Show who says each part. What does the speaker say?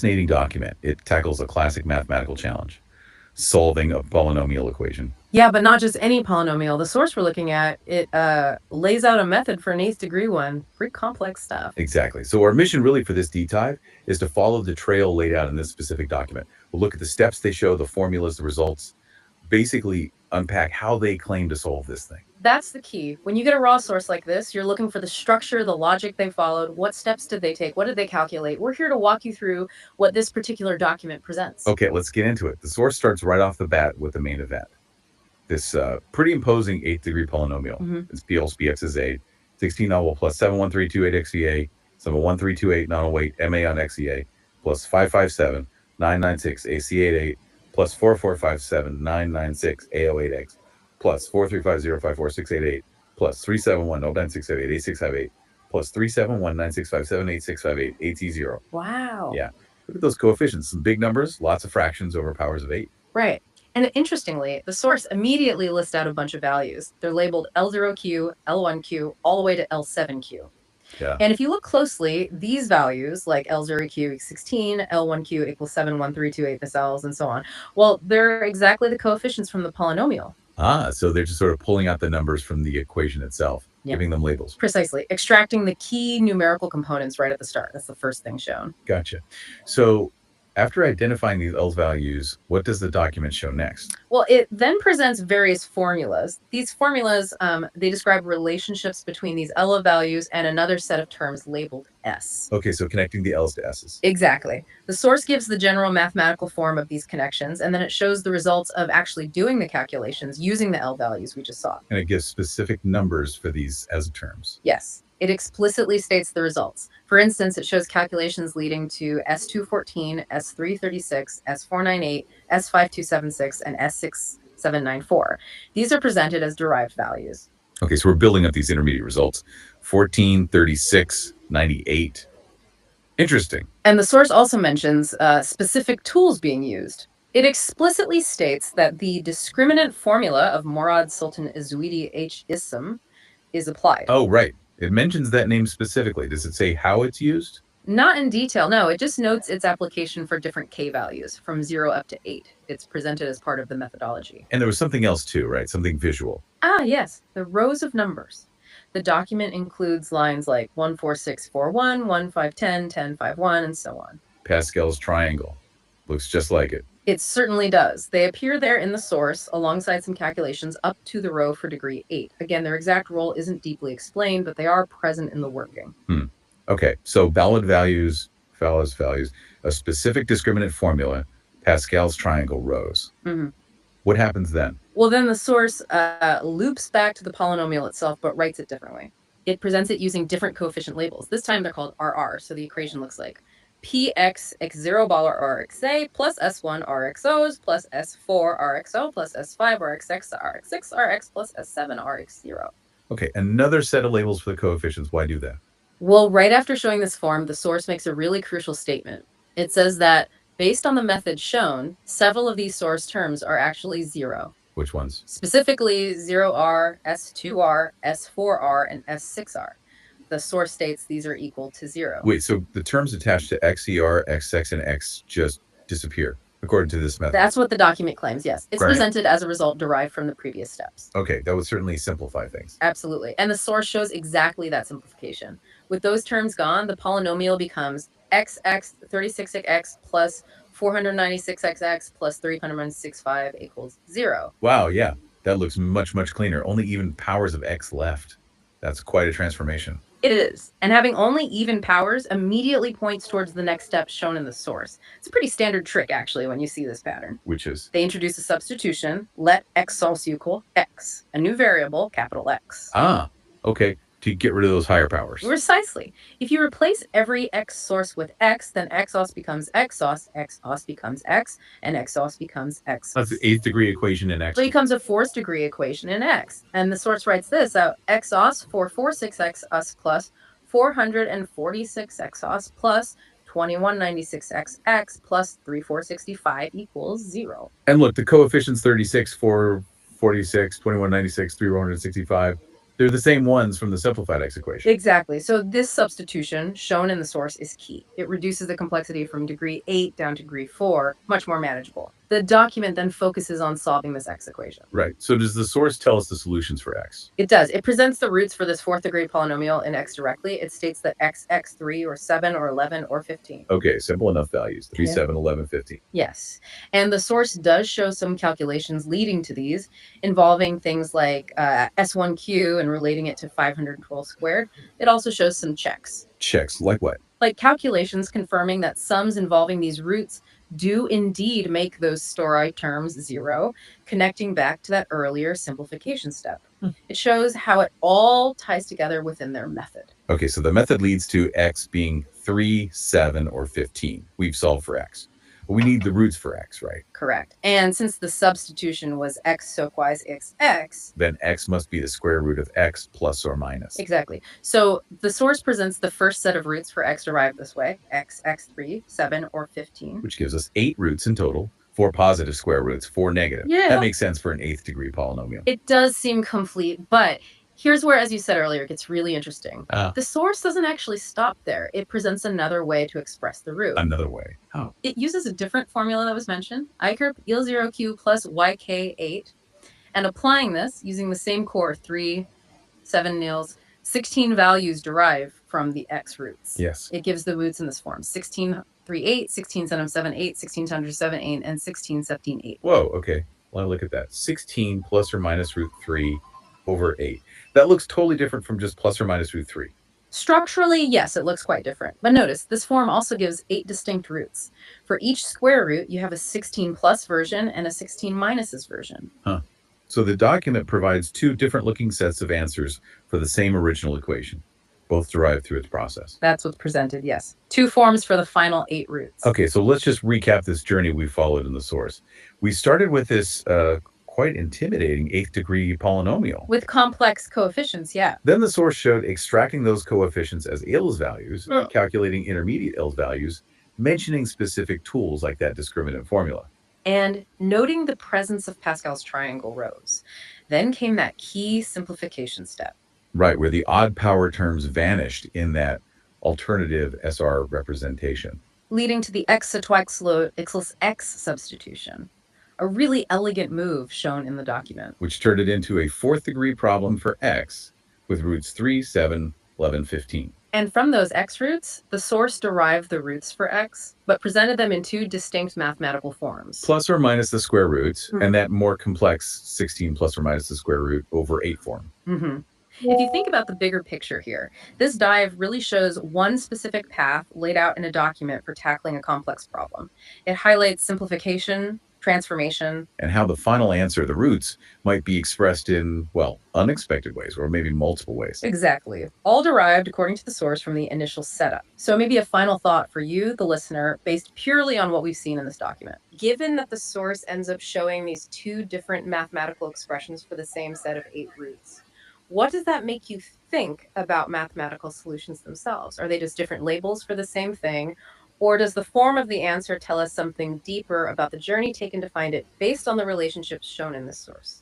Speaker 1: fascinating document. It tackles a classic mathematical challenge, solving a polynomial equation.
Speaker 2: Yeah, but not just any polynomial. The source we're looking at, it lays out a method for an eighth degree one. Pretty complex stuff.
Speaker 1: Exactly. So our mission really for this deep dive is to follow the trail laid out in this specific document. We'll look at the steps they show, the formulas, the results, basically unpack how they claim to solve this thing.
Speaker 2: That's the key. When you get a raw source like this, you're looking for the structure, the logic they followed, what steps did they take, what did they calculate. We're here to walk you through what this particular document presents.
Speaker 1: Okay, let's get into it. The source starts right off the bat with the main event. This pretty imposing eighth degree polynomial. It's P equals Bx is 8, 16 novel plus 71328 XEA, 71328 non-weight MA on XEA, plus 557 996 AC88, plus 4457 996 A08X, plus 435054688, plus 371 09678 8658, plus 371 9657 8658 AT0.
Speaker 2: Wow.
Speaker 1: Yeah. Look at those coefficients. Some big numbers, lots of fractions over powers of 8.
Speaker 2: Right. And interestingly, the source immediately lists out a bunch of values. They're labeled L0Q, L1Q, all the way to L7Q.
Speaker 1: Yeah.
Speaker 2: And if you look closely, these values, like L0Q equals 16, L1Q equals 71328 decimals, and so on, well, they're exactly the coefficients from the polynomial.
Speaker 1: Ah, so they're just sort of pulling out the numbers from the equation itself, giving them labels.
Speaker 2: Precisely. Extracting the key numerical components right at the start. That's the first thing shown.
Speaker 1: Gotcha. So after identifying these L values, what does the document show next?
Speaker 2: Well, it then presents various formulas. These formulas, they describe relationships between these L values and another set of terms labeled S.
Speaker 1: Okay, so connecting the L's to S's.
Speaker 2: Exactly. The source gives the general mathematical form of these connections, and then it shows the results of actually doing the calculations using the L values we just saw.
Speaker 1: And it gives specific numbers for these as terms.
Speaker 2: Yes. It explicitly states the results. For instance, it shows calculations leading to S214, S336, S498, S5276, and S6794. These are presented as derived values.
Speaker 1: Okay, so we're building up these intermediate results. 14, 36, 98. Interesting.
Speaker 2: And the source also mentions specific tools being used. It explicitly states that the discriminant formula of Mourad Sultan Ezouidi H. Ism is applied.
Speaker 1: Oh, right. It mentions that name specifically. Does it say how it's used?
Speaker 2: Not in detail, no. It just notes its application for different K values from 0 up to 8. It's presented as part of the methodology.
Speaker 1: And there was something else too, right? Something visual.
Speaker 2: Ah, yes, the rows of numbers. The document includes lines like 14641, 1510, 1051, and so on.
Speaker 1: Pascal's triangle. Looks just like it.
Speaker 2: It certainly does. They appear there in the source alongside some calculations up to the row for degree 8. Again, their exact role isn't deeply explained, but they are present in the working.
Speaker 1: Okay, so valid values, Falaise values, a specific discriminant formula, Pascal's triangle rows. What happens then?
Speaker 2: Well, then the source loops back to the polynomial itself, but writes it differently. It presents it using different coefficient labels. This time they're called RR, so the equation looks like Px x0 bar Rxa plus S1 Rxos plus S4 Rxo plus S5 Rxx Rx6 Rx plus S7 Rx0.
Speaker 1: Okay, another set of labels for the coefficients. Why do that?
Speaker 2: Well, right after showing this form, the source makes a really crucial statement. It says that based on the method shown, several of these source terms are actually 0.
Speaker 1: Which ones?
Speaker 2: Specifically 0R, S2R, S4R, and S6R. The source states these are equal to 0.
Speaker 1: Wait, so the terms attached to XER, XX, and X just disappear, according to this method?
Speaker 2: That's what the document claims, yes. It's
Speaker 1: Right.
Speaker 2: presented as a result derived from the previous steps.
Speaker 1: Okay, that would certainly simplify things.
Speaker 2: Absolutely. And the source shows exactly that simplification. With those terms gone, the polynomial becomes XX 36x plus 496xx plus 365 equals 0.
Speaker 1: Wow, yeah, that looks much, much cleaner. Only even powers of X left. That's quite a transformation.
Speaker 2: It is. And having only even powers immediately points towards the next step shown in the source. It's a pretty standard trick, actually, when you see this pattern.
Speaker 1: Which is?
Speaker 2: They introduce a substitution, let x source equal x, a new variable, capital X.
Speaker 1: Ah, okay, to get rid of those higher powers.
Speaker 2: Precisely. If you replace every x source with x, then x os becomes x os becomes x, and x os becomes x.
Speaker 1: That's the 8th degree equation in X.
Speaker 2: So it becomes a 4th degree equation in x. And the source writes this out, x os 446x us plus 446x os plus 2196xx plus 3465 equals 0.
Speaker 1: And look, the coefficients 36, 446, 2196, 365, They're the same ones from the simplified x equation.
Speaker 2: Exactly. So this substitution shown in the source is key. It reduces the complexity from degree 8 down to degree 4, much more manageable. The document then focuses on solving this x equation.
Speaker 1: Right. So does the source tell us the solutions for x?
Speaker 2: It does. It presents the roots for this fourth degree polynomial in x directly. It states that x, x3, or 7, or 11, or 15.
Speaker 1: Okay, simple enough values. 3,
Speaker 2: Yeah.
Speaker 1: 7, 11, 15.
Speaker 2: Yes. And the source does show some calculations leading to these, involving things like S1Q and relating it to 512 squared. It also shows some checks.
Speaker 1: Checks, like what?
Speaker 2: Like calculations confirming that sums involving these roots do indeed make those story terms 0, connecting back to that earlier simplification step. It shows how it all ties together within their method.
Speaker 1: Okay, so the method leads to x being 3, 7, or 15. We've solved for x. But we need the roots for x, right?
Speaker 2: Correct. And since the substitution was x soquise x,
Speaker 1: then x must be the square root of x plus or minus.
Speaker 2: Exactly. So the source presents the first set of roots for x derived this way, x, x3, 7, or 15.
Speaker 1: Which gives us 8 roots in total, 4 positive square roots, 4 negative.
Speaker 2: Yeah.
Speaker 1: That makes sense for an 8th degree polynomial.
Speaker 2: It does seem complete, but here's where, as you said earlier, it gets really interesting. The source doesn't actually stop there. It presents another way to express the root.
Speaker 1: Another way. Oh.
Speaker 2: It uses a different formula that was mentioned, ICURP il0q plus yk8, and applying this using the same core 3, 7 nils, 16 values derive from the x roots.
Speaker 1: Yes.
Speaker 2: It gives the roots in this form: 16, 3, 8, 16, 7, 7, 8, 16, 7, 8, and 16, 17, 8.
Speaker 1: Whoa, okay. Well, look at that. 16 plus or minus root 3 over 8. That looks totally different from just plus or minus root 3.
Speaker 2: Structurally, yes, it looks quite different. But notice, this form also gives 8 distinct roots. For each square root, you have a 16 plus version and a 16 minuses version.
Speaker 1: Huh. So the document provides 2 different looking sets of answers for the same original equation, both derived through its process.
Speaker 2: That's what's presented, yes. 2 forms for the final 8 roots.
Speaker 1: Okay, so let's just recap this journey we followed in the source. We started with this quite intimidating 8th degree polynomial.
Speaker 2: With complex coefficients, yeah.
Speaker 1: Then the source showed extracting those coefficients as Il's values, calculating intermediate Il's values, mentioning specific tools like that discriminant formula.
Speaker 2: And noting the presence of Pascal's triangle rows. Then came that key simplification step.
Speaker 1: Right, where the odd power terms vanished in that alternative SR representation.
Speaker 2: Leading to the x equals x substitution. A really elegant move shown in the document.
Speaker 1: Which turned it into a 4th degree problem for x with roots 3, 7, 11, 15.
Speaker 2: And from those x roots, the source derived the roots for x, but presented them in 2 distinct mathematical forms.
Speaker 1: Plus or minus the square roots, and that more complex 16 plus or minus the square root over 8 form.
Speaker 2: If you think about the bigger picture here, this dive really shows one specific path laid out in a document for tackling a complex problem. It highlights simplification, transformation,
Speaker 1: and how the final answer, the roots, might be expressed in, well, unexpected ways, or maybe multiple ways.
Speaker 2: Exactly. All derived according to the source from the initial setup. So maybe a final thought for you, the listener, based purely on what we've seen in this document. Given that the source ends up showing these 2 different mathematical expressions for the same set of 8 roots, what does that make you think about mathematical solutions themselves? Are they just different labels for the same thing? Or does the form of the answer tell us something deeper about the journey taken to find it based on the relationships shown in this source?